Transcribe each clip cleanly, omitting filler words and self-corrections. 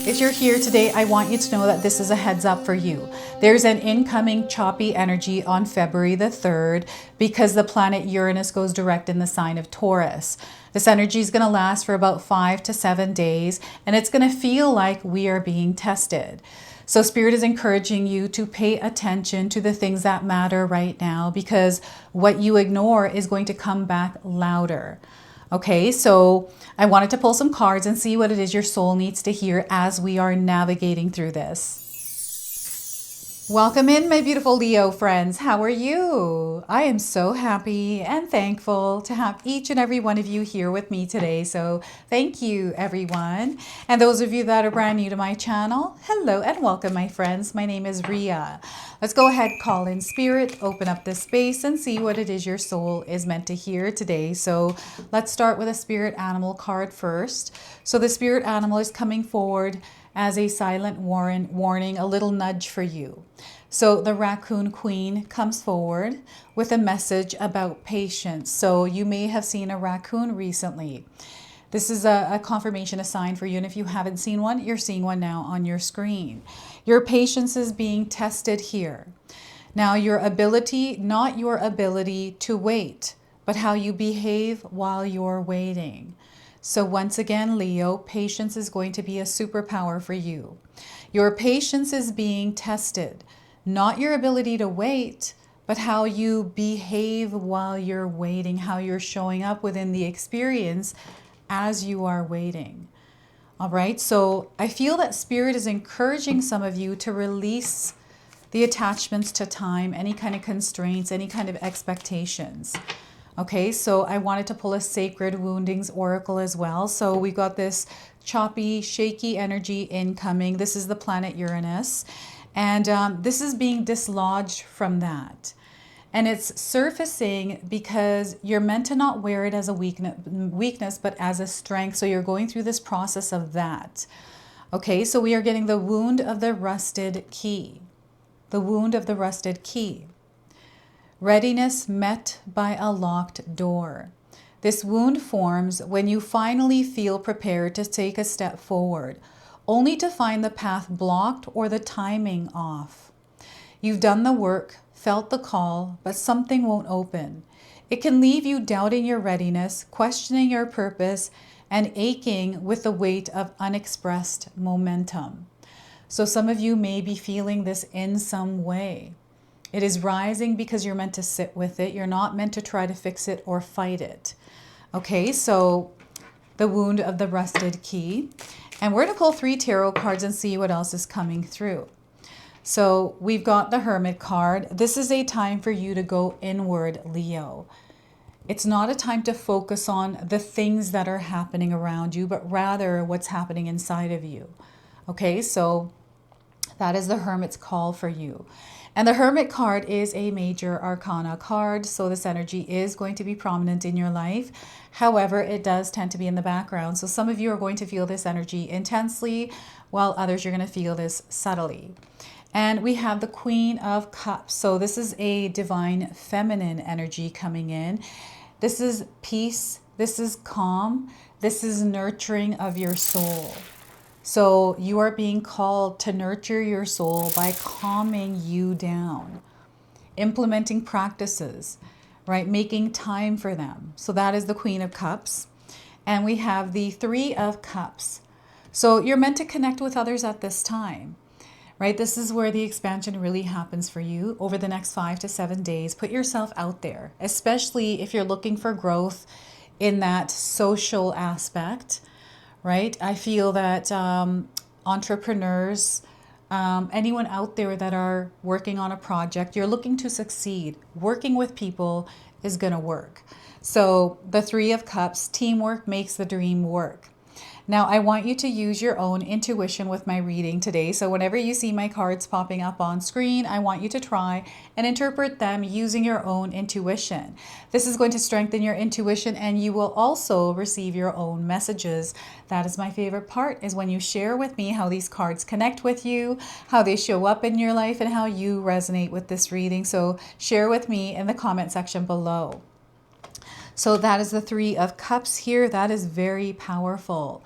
If you're here today, I want you to know that this is a heads up for you. There's an incoming choppy energy on February the 3rd because the planet Uranus goes direct in the sign of Taurus. This energy is going to last for about 5 to 7 days, and it's going to feel like we are being tested. So Spirit is encouraging you to pay attention to the things that matter right now, because what you ignore is going to come back louder. Okay, so I wanted to pull some cards and see what it is your soul needs to hear as we are navigating through this. Welcome in, my beautiful Leo friends. How are you? I am so happy and thankful to have each and every one of you here with me today. So thank you, everyone. And those of you that are brand new to my channel, hello and welcome, my friends. My name is Ria. Let's go ahead, call in Spirit, open up this space and see what it is your soul is meant to hear today. So let's start with a spirit animal card first. So the spirit animal is coming forward as a silent warning, a little nudge for you. So the raccoon queen comes forward with a message about patience. So you may have seen a raccoon recently. This is a confirmation, a sign for you. And if you haven't seen one, you're seeing one now on your screen. Your patience is being tested here. Now your ability, not your ability to wait, but how you behave while you're waiting. So once again, Leo, patience is going to be a superpower for you. Your patience is being tested, not your ability to wait, but how you behave while you're waiting, how you're showing up within the experience as you are waiting. All right, so I feel that Spirit is encouraging some of you to release the attachments to time, any kind of constraints, any kind of expectations. Okay, so I wanted to pull a Sacred Woundings Oracle as well. So we got this choppy, shaky energy incoming. This is the planet Uranus. And this is being dislodged from that. And it's surfacing because you're meant to not wear it as a weakness, but as a strength. So you're going through this process of that. Okay, so we are getting the wound of the rusted key. The wound of the rusted key. Readiness met by a locked door. This wound forms when you finally feel prepared to take a step forward, only to find the path blocked or the timing off. You've done the work, felt the call, but something won't open. It can leave you doubting your readiness, questioning your purpose, and aching with the weight of unexpressed momentum. So some of you may be feeling this in some way. It is rising because you're meant to sit with it. You're not meant to try to fix it or fight it. Okay, so the wound of the rusted key. And we're going to pull 3 tarot cards and see what else is coming through. So we've got the Hermit card. This is a time for you to go inward, Leo. It's not a time to focus on the things that are happening around you, but rather what's happening inside of you. Okay, so that is the Hermit's call for you. And the Hermit card is a major arcana card, so this energy is going to be prominent in your life. However, it does tend to be in the background. So some of you are going to feel this energy intensely, while others you're going to feel this subtly. And we have the Queen of Cups. So this is a divine feminine energy coming in. This is peace. This is calm. This is nurturing of your soul. So you are being called to nurture your soul by calming you down, implementing practices, right? Making time for them. So that is the Queen of Cups. And we have the 3 of Cups. So you're meant to connect with others at this time, right? This is where the expansion really happens for you over the next 5 to 7 days. Put yourself out there, especially if you're looking for growth in that social aspect. Right? I feel that entrepreneurs, anyone out there that are working on a project, you're looking to succeed. Working with people is going to work. So the 3 of Cups, teamwork makes the dream work. Now, I want you to use your own intuition with my reading today. So whenever you see my cards popping up on screen, I want you to try and interpret them using your own intuition. This is going to strengthen your intuition, and you will also receive your own messages. That is my favorite part, is when you share with me how these cards connect with you, how they show up in your life, and how you resonate with this reading. So share with me in the comment section below. So that is the 3 of Cups here. That is very powerful.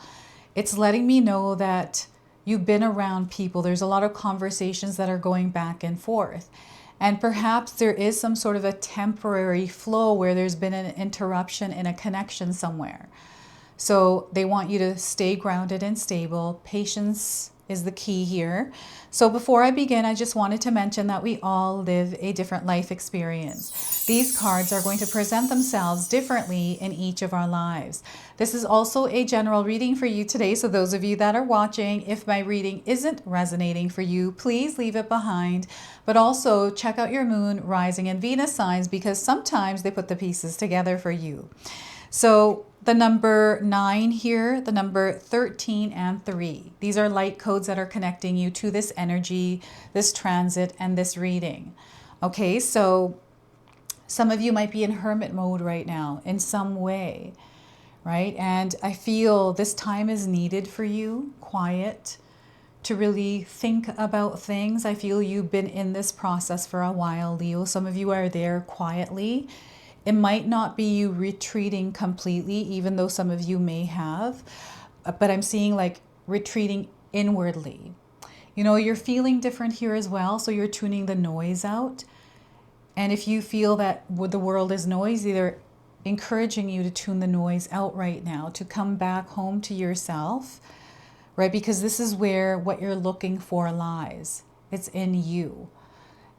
It's letting me know that You've been around people. There's a lot of conversations that are going back and forth. And perhaps there is some sort of a temporary flow where there's been an interruption in a connection somewhere. So they want you to stay grounded and stable. Patience is the key here. So before I begin, I just wanted to mention that we all live a different life experience. These cards are going to present themselves differently in each of our lives. This is also a general reading for you today. So those of you that are watching, if my reading isn't resonating for you, please leave it behind. But also check out your moon, rising, and Venus signs, because sometimes they put the pieces together for you. So the number 9 here, the number 13 and 3. These are light codes that are connecting you to this energy, this transit, and this reading. Okay, so some of you might be in hermit mode right now in some way, right? And I feel this time is needed for you, quiet, to really think about things. I feel you've been in this process for a while, Leo. Some of you are there quietly. It might not be you retreating completely, even though some of you may have, but I'm seeing like retreating inwardly. You know, you're feeling different here as well, so you're tuning the noise out. And if you feel that the world is noisy, they're encouraging you to tune the noise out right now, to come back home to yourself, right? Because this is where what you're looking for lies. It's in you.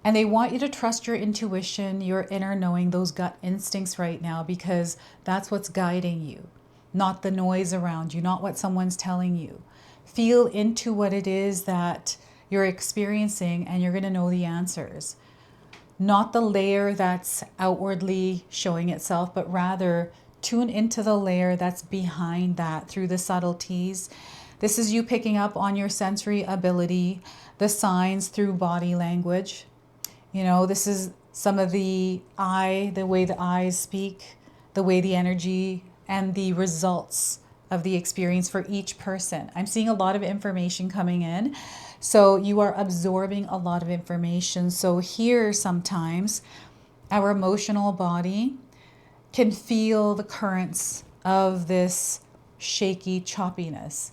And they want you to trust your intuition, your inner knowing, those gut instincts right now, because that's what's guiding you, not the noise around you, not what someone's telling you. Feel into what it is that you're experiencing, and you're going to know the answers. Not the layer that's outwardly showing itself, but rather tune into the layer that's behind that through the subtleties. This is you picking up on your sensory ability, the signs through body language. You know, this is some of the way the eyes speak, the way the energy and the results of the experience for each person. I'm seeing a lot of information coming in. So you are absorbing a lot of information. So here sometimes our emotional body can feel the currents of this shaky choppiness.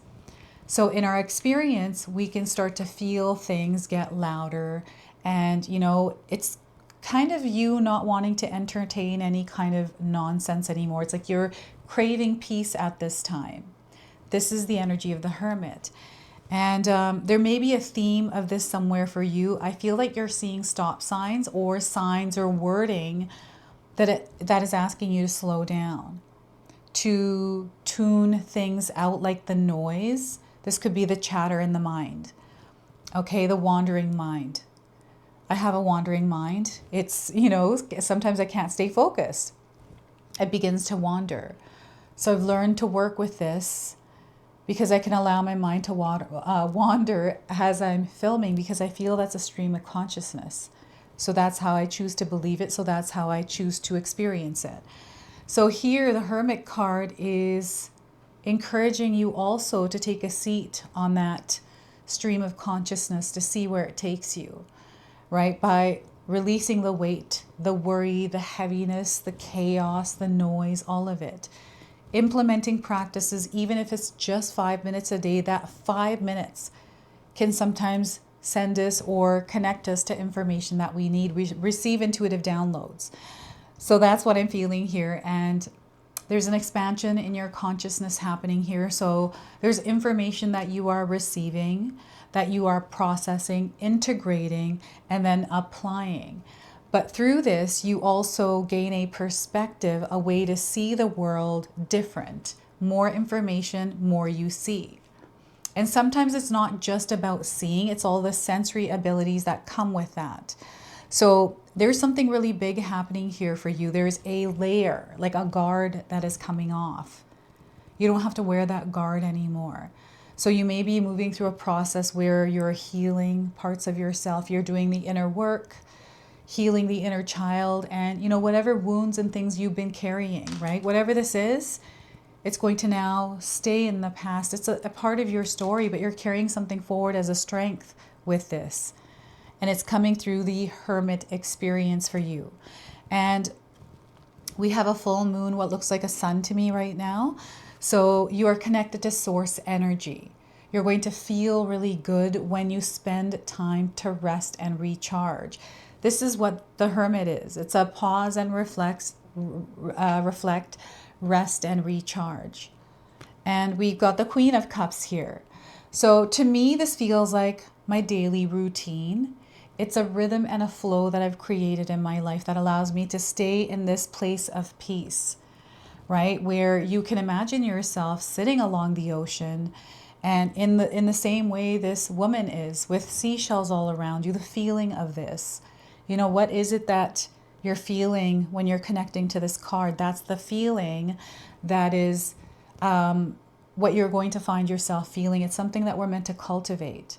So in our experience, we can start to feel things get louder. And, you know, it's kind of you not wanting to entertain any kind of nonsense anymore. It's like you're craving peace at this time. This is the energy of the hermit. And there may be a theme of this somewhere for you. I feel like you're seeing stop signs or wording that is asking you to slow down, to tune things out, like the noise. This could be the chatter in the mind. Okay, the wandering mind. I have a wandering mind. It's, you know, sometimes I can't stay focused. It begins to wander. So I've learned to work with this because I can allow my mind to wander as I'm filming, because I feel that's a stream of consciousness. So that's how I choose to believe it. So that's how I choose to experience it. So here the Hermit card is encouraging you also to take a seat on that stream of consciousness to see where it takes you, right? By releasing the weight, the worry, the heaviness, the chaos, the noise, all of it. Implementing practices, even if it's just 5 minutes a day, that 5 minutes can sometimes send us or connect us to information that we need. We receive intuitive downloads. So that's what I'm feeling here. And there's an expansion in your consciousness happening here. So there's information that you are receiving, that you are processing, integrating, and then applying. But through this, you also gain a perspective, a way to see the world different. More information, more you see. And sometimes it's not just about seeing, it's all the sensory abilities that come with that. So there's something really big happening here for you. There's a layer, like a guard that is coming off. You don't have to wear that guard anymore. So you may be moving through a process where you're healing parts of yourself. You're doing the inner work, healing the inner child, and, you know, whatever wounds and things you've been carrying, right? Whatever this is, it's going to now stay in the past. It's a part of your story, but you're carrying something forward as a strength with this. And it's coming through the hermit experience for you. And we have a full moon, what looks like a sun to me right now. So you are connected to source energy. You're going to feel really good when you spend time to rest and recharge. This is what the Hermit is. It's a pause and reflect, rest and recharge. And we've got the Queen of Cups here. So to me, this feels like my daily routine. It's a rhythm and a flow that I've created in my life that allows me to stay in this place of peace, right? Where you can imagine yourself sitting along the ocean, and in the same way this woman is, with seashells all around you, the feeling of this. You know, what is it that you're feeling when you're connecting to this card? That's the feeling that is what you're going to find yourself feeling. It's something that we're meant to cultivate.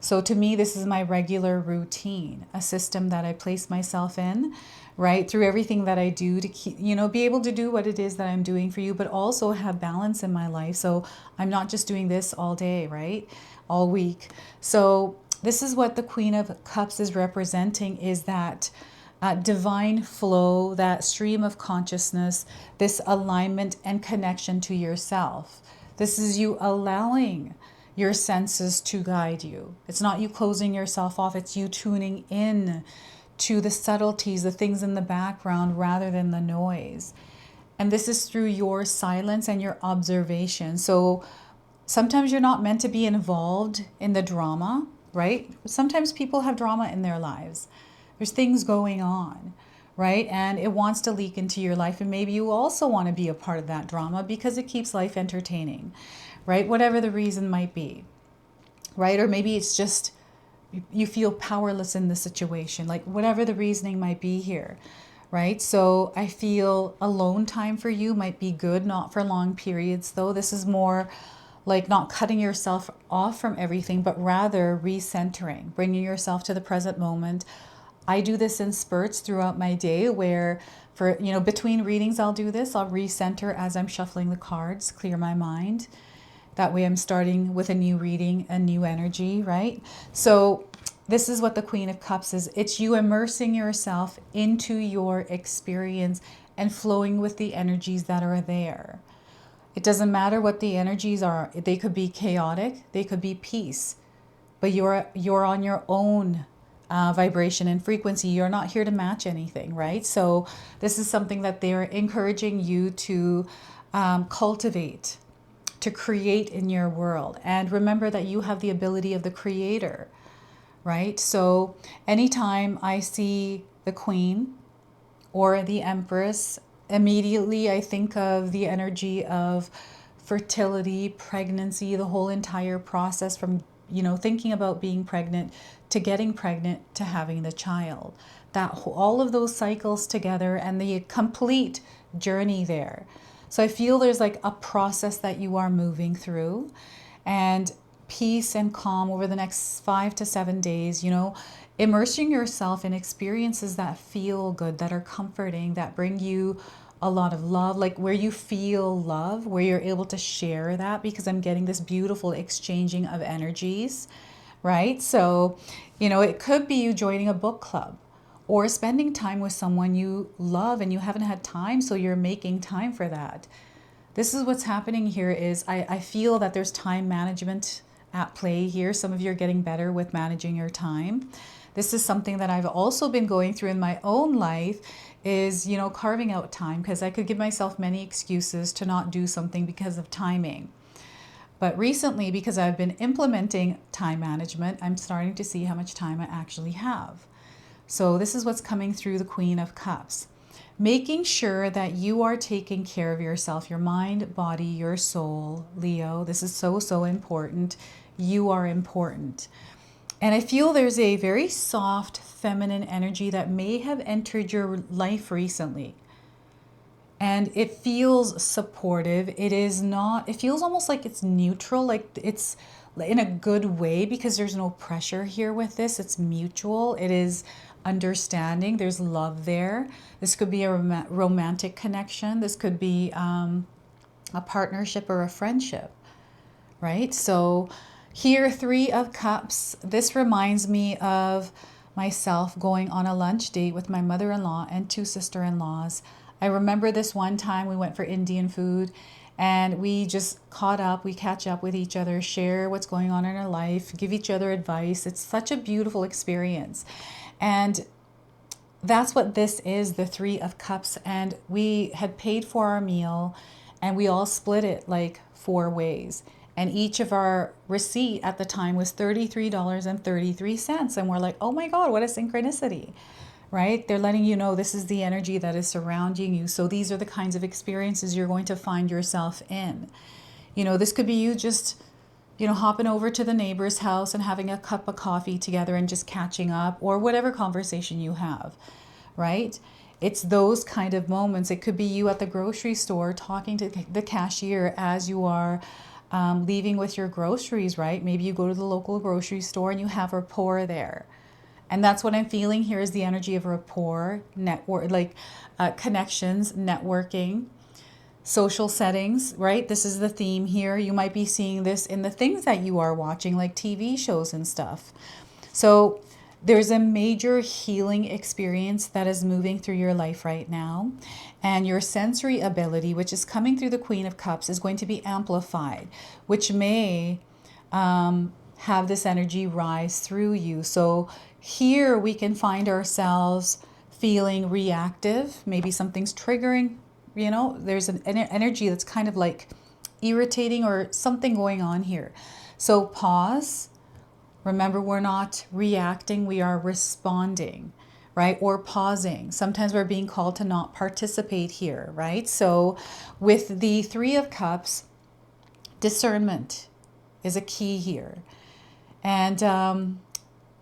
So to me, this is my regular routine, a system that I place myself in, right, through everything that I do to keep, be able to do what it is that I'm doing for you, but also have balance in my life. So I'm not just doing this all day, right, all week. So this is what the Queen of Cups is representing, is that divine flow, that stream of consciousness, this alignment and connection to yourself. This is you allowing your senses to guide you. It's not you closing yourself off. It's you tuning in to the subtleties, the things in the background rather than the noise. And this is through your silence and your observation. So sometimes you're not meant to be involved in the drama, right? Sometimes people have drama in their lives. There's things going on, right? And it wants to leak into your life. And maybe you also want to be a part of that drama because it keeps life entertaining, right? Whatever the reason might be, right? Or maybe it's just you feel powerless in the situation, like whatever the reasoning might be here, right? So I feel alone time for you might be good, not for long periods though. This is more like not cutting yourself off from everything, but rather recentering, bringing yourself to the present moment. I do this in spurts throughout my day where between readings, I'll do this. I'll recenter as I'm shuffling the cards, clear my mind. That way I'm starting with a new reading, a new energy, right? So this is what the Queen of Cups is. It's you immersing yourself into your experience and flowing with the energies that are there. It doesn't matter what the energies are. They could be chaotic, they could be peace, but you're on your own vibration and frequency. You're not here to match anything, right? So this is something that they're encouraging you to cultivate, to create in your world. And remember that you have the ability of the creator, right? So anytime I see the Queen or the Empress, immediately I think of the energy of fertility, pregnancy, the whole entire process from, thinking about being pregnant to getting pregnant to having the child. That all of those cycles together and the complete journey there. So I feel there's like a process that you are moving through, and peace and calm over the next 5 to 7 days, immersing yourself in experiences that feel good, that are comforting, that bring you a lot of love, like where you feel love, where you're able to share that, because I'm getting this beautiful exchanging of energies, right? So, it could be you joining a book club or spending time with someone you love and you haven't had time, so you're making time for that. This is what's happening here is I feel that there's time management at play here. Some of you are getting better with managing your time. This is something that I've also been going through in my own life is, carving out time, because I could give myself many excuses to not do something because of timing. But recently, because I've been implementing time management, I'm starting to see how much time I actually have. So this is what's coming through the Queen of Cups. Making sure that you are taking care of yourself, your mind, body, your soul, Leo. This is so, so important. You are important. And I feel there's a very soft, feminine energy that may have entered your life recently. And it feels supportive. It feels almost like it's neutral, like it's in a good way, because there's no pressure here with this. It's mutual. It is understanding. There's love there. This could be a romantic connection. This could be a partnership or a friendship, right? So here, 3 of Cups. This reminds me of myself going on a lunch date with my mother-in-law and 2 sister-in-laws. I remember this one time we went for Indian food, And we just caught up, we catch up with each other, share what's going on in our life, give each other advice. It's such a beautiful experience. And that's what this is, the Three of Cups. And we had paid for our meal and we all split it like 4 ways. And each of our receipt at the time was $33.33. And we're like, oh my God, what a synchronicity, right? They're letting you know this is the energy that is surrounding you. So these are the kinds of experiences you're going to find yourself in. You know, this could be you just, you know, hopping over to the neighbor's house and having a cup of coffee together and just catching up, or whatever conversation you have, right? It's those kind of moments. It could be you at the grocery store talking to the cashier as you are leaving with your groceries, right? Maybe you go to the local grocery store and you have rapport there. And that's what I'm feeling here is the energy of rapport, network, like connections, networking, social settings, right? This is the theme here. You might be seeing this in the things that you are watching, like TV shows and stuff. So there's a major healing experience that is moving through your life right now. And your sensory ability, which is coming through the Queen of Cups, is going to be amplified, which may have this energy rise through you. So here we can find ourselves feeling reactive. Maybe something's triggering, you know, there's an energy that's kind of like irritating or something going on here. So pause. Remember, we're not reacting, we are responding, right? Or pausing. Sometimes we're being called to not participate here, right? So with the Three of Cups, discernment is a key here. And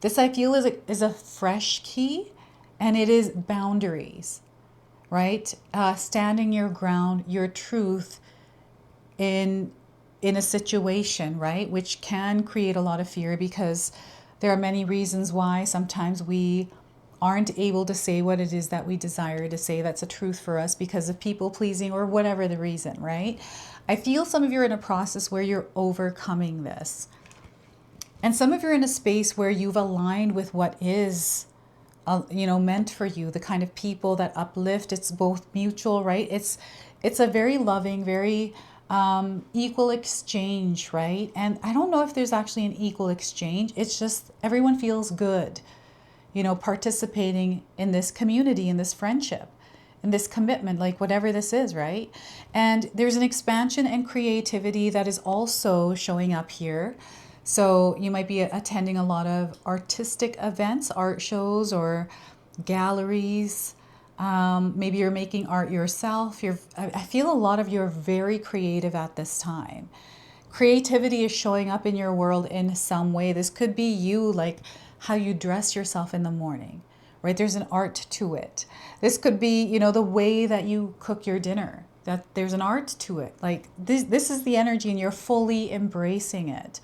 this, I feel, is a fresh key, and it is boundaries, right? Standing your ground, your truth in a situation, right? Which can create a lot of fear because there are many reasons why sometimes we aren't able to say what it is that we desire to say. That's a truth for us because of people pleasing or whatever the reason, right? I feel some of you are in a process where you're overcoming this. And some of you are in a space where you've aligned with what is, you know, meant for you, the kind of people that uplift. It's both mutual, right? It's a very loving, very equal exchange, right? And I don't know if there's actually an equal exchange. It's just everyone feels good, you know, participating in this community, in this friendship, in this commitment, like whatever this is, right? And there's an expansion and creativity that is also showing up here. So you might be attending a lot of artistic events, art shows or galleries. Maybe you're making art yourself. I feel a lot of you are very creative at this time. Creativity is showing up in your world in some way. This could be you, like how you dress yourself in the morning, right? There's an art to it. This could be, you know, the way that you cook your dinner, that there's an art to it. Like this is the energy and you're fully embracing it.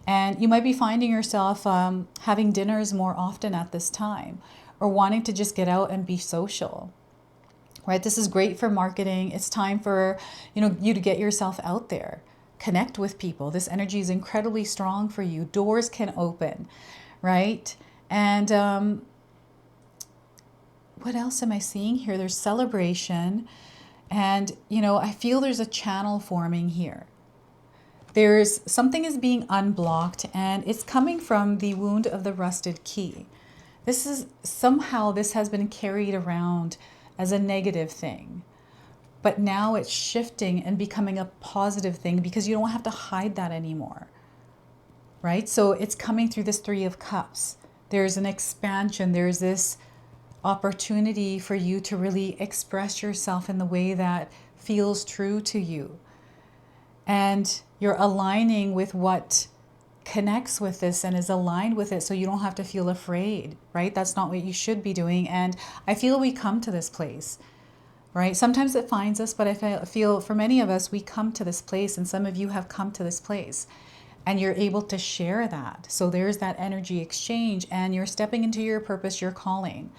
And you might be finding yourself having dinners more often at this time, or wanting to just get out and be social, right? This is great for marketing. It's time for, you know, you to get yourself out there, connect with people. This energy is incredibly strong for you. Doors can open, right? And what else am I seeing here? There's celebration. And, you know, I feel there's a channel forming here. There's something is being unblocked, and it's coming from the wound of the rusted key. This is somehow this has been carried around as a negative thing, but now it's shifting and becoming a positive thing because you don't have to hide that anymore, right? So it's coming through this Three of Cups. There's an expansion. There's this opportunity for you to really express yourself in the way that feels true to you. And you're aligning with what connects with this and is aligned with it, so you don't have to feel afraid, right? That's not what you should be doing. And I feel we come to this place, right? Sometimes it finds us, but I feel for many of us, we come to this place, and some of you have come to this place and you're able to share that. So there's that energy exchange and you're stepping into your purpose, your calling.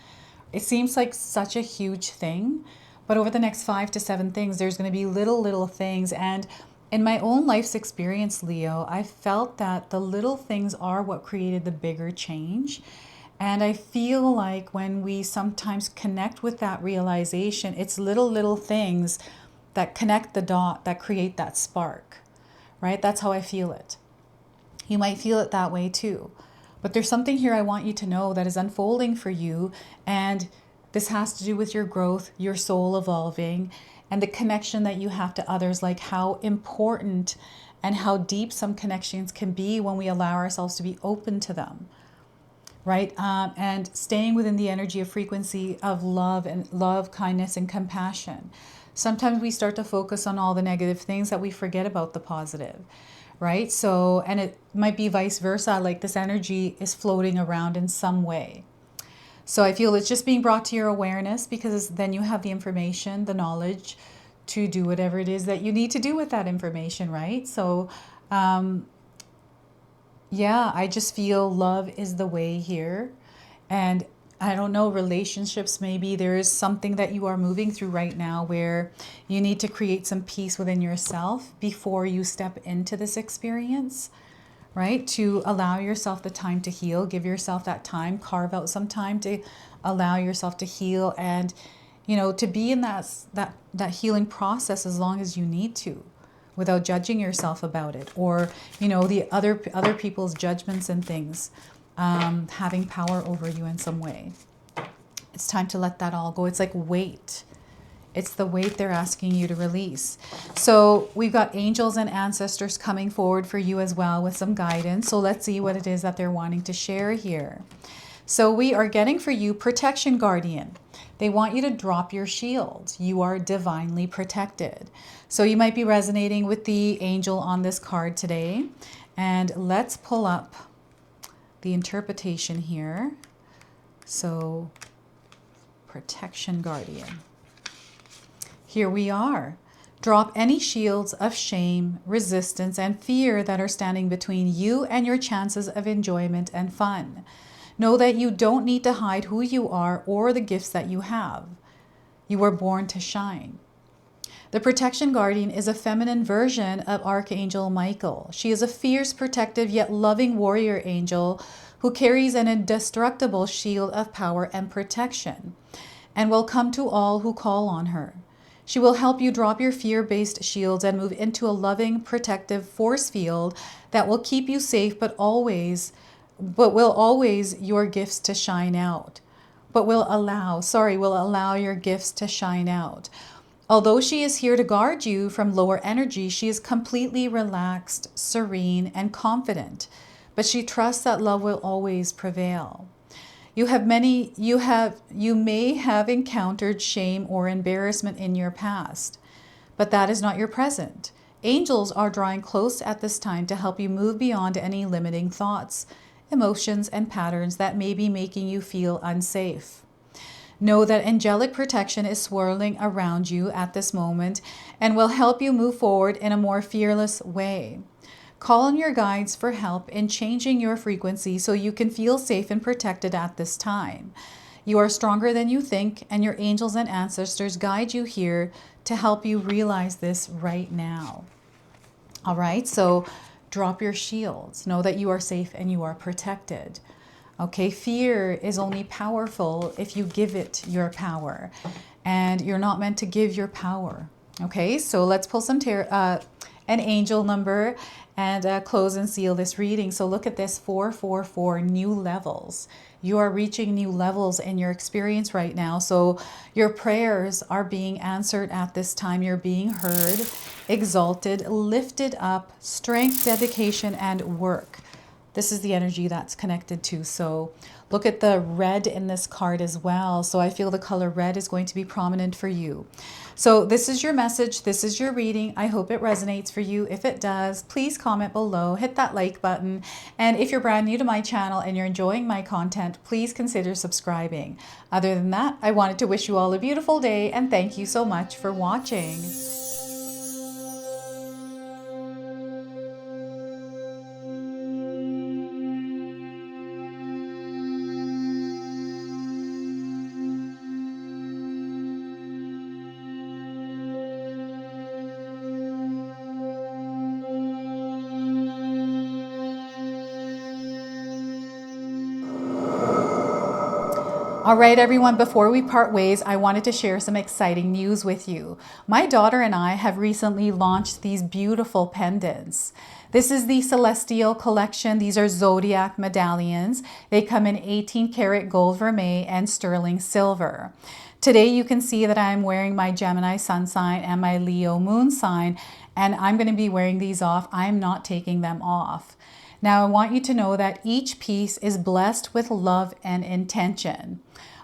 It seems like such a huge thing, but over the next 5 to 7 things, there's going to be little things. And in my own life's experience, Leo, I felt that the little things are what created the bigger change. And I feel like when we sometimes connect with that realization, it's little things that connect the dot, that create that spark, right? That's how I feel it. You might feel it that way too. But there's something here I want you to know that is unfolding for you. And this has to do with your growth, your soul evolving, and the connection that you have to others, like how important and how deep some connections can be when we allow ourselves to be open to them, right? And staying within the energy of frequency of love, kindness, and compassion. Sometimes we start to focus on all the negative things that we forget about the positive, right? So, and it might be vice versa, like this energy is floating around in some way. So I feel it's just being brought to your awareness, because then you have the information, the knowledge to do whatever it is that you need to do with that information, right? So, yeah, I just feel love is the way here. And I don't know, relationships, maybe there is something that you are moving through right now where you need to create some peace within yourself before you step into this experience, right? To allow yourself the time to heal, give yourself that time, carve out some time to allow yourself to heal, and, you know, to be in that healing process as long as you need to, without judging yourself about it, or, you know, the other people's judgments and things having power over you in some way. It's time to let that all go. It's like weight. It's the weight they're asking you to release. So we've got angels and ancestors coming forward for you as well with some guidance. So let's see what it is that they're wanting to share here. So we are getting for you protection guardian. They want you to drop your shield. You are divinely protected. So you might be resonating with the angel on this card today. And let's pull up the interpretation here. So protection guardian. Here we are. Drop any shields of shame, resistance, and fear that are standing between you and your chances of enjoyment and fun. Know that you don't need to hide who you are or the gifts that you have. You were born to shine. The protection guardian is a feminine version of Archangel Michael. She is a fierce, protective, yet loving warrior angel who carries an indestructible shield of power and protection, and will come to all who call on her. She will help you drop your fear-based shields and move into a loving, protective force field that will keep you safe, but will always your gifts to shine out. Will allow your gifts to shine out. Although she is here to guard you from lower energy, she is completely relaxed, serene, and confident. But she trusts that love will always prevail. You may have encountered shame or embarrassment in your past, but that is not your present. Angels are drawing close at this time to help you move beyond any limiting thoughts, emotions, and patterns that may be making you feel unsafe. Know that angelic protection is swirling around you at this moment and will help you move forward in a more fearless way. Call on your guides for help in changing your frequency so you can feel safe and protected at this time. You are stronger than you think, and your angels and ancestors guide you here to help you realize this right now. All right, so drop your shields. Know that you are safe and you are protected. Okay, fear is only powerful if you give it your power, and you're not meant to give your power. Okay, so let's pull some an angel number and close and seal this reading. So look at this, 444, new levels. You are reaching new levels in your experience right now. So your prayers are being answered at this time. You're being heard, exalted, lifted up, strength, dedication, and work. This is the energy that's connected to. So look at the red in this card as well. So I feel the color red is going to be prominent for you. So this is your message. This is your reading. I hope it resonates for you. If it does, please comment below, hit that like button. And if you're brand new to my channel and you're enjoying my content, please consider subscribing. Other than that, I wanted to wish you all a beautiful day and thank you so much for watching. All right, everyone, before we part ways, I wanted to share some exciting news with you. My daughter and I have recently launched these beautiful pendants. This is the Celestial Collection. These are zodiac medallions. They come in 18 karat gold vermeil and sterling silver. Today you can see that I'm wearing my Gemini sun sign and my Leo moon sign, and I'm going to be wearing these off. I'm not taking them off. Now I want you to know that each piece is blessed with love and intention.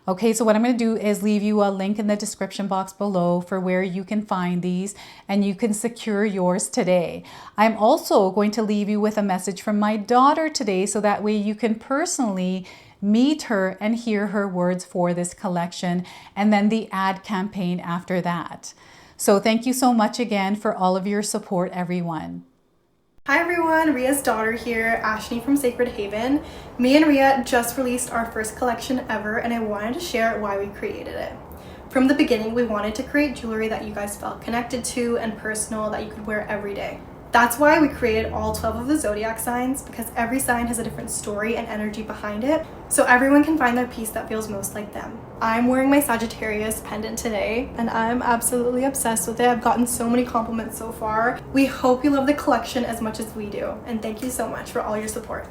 Okay, so what I'm going to do is leave you a link in the description box below for where you can find these and you can secure yours today. I'm also going to leave you with a message from my daughter today so that way you can personally meet her and hear her words for this collection and then the ad campaign after that. So thank you so much again for all of your support, everyone. Hi everyone, Ria's daughter here, Ashley from Sacred Haven. Me and Ria just released our first collection ever and I wanted to share why we created it. From the beginning, we wanted to create jewelry that you guys felt connected to and personal that you could wear every day. That's why we created all 12 of the zodiac signs, because every sign has a different story and energy behind it, so everyone can find their piece that feels most like them. I'm wearing my Sagittarius pendant today, and I'm absolutely obsessed with it. I've gotten so many compliments so far. We hope you love the collection as much as we do, and thank you so much for all your support.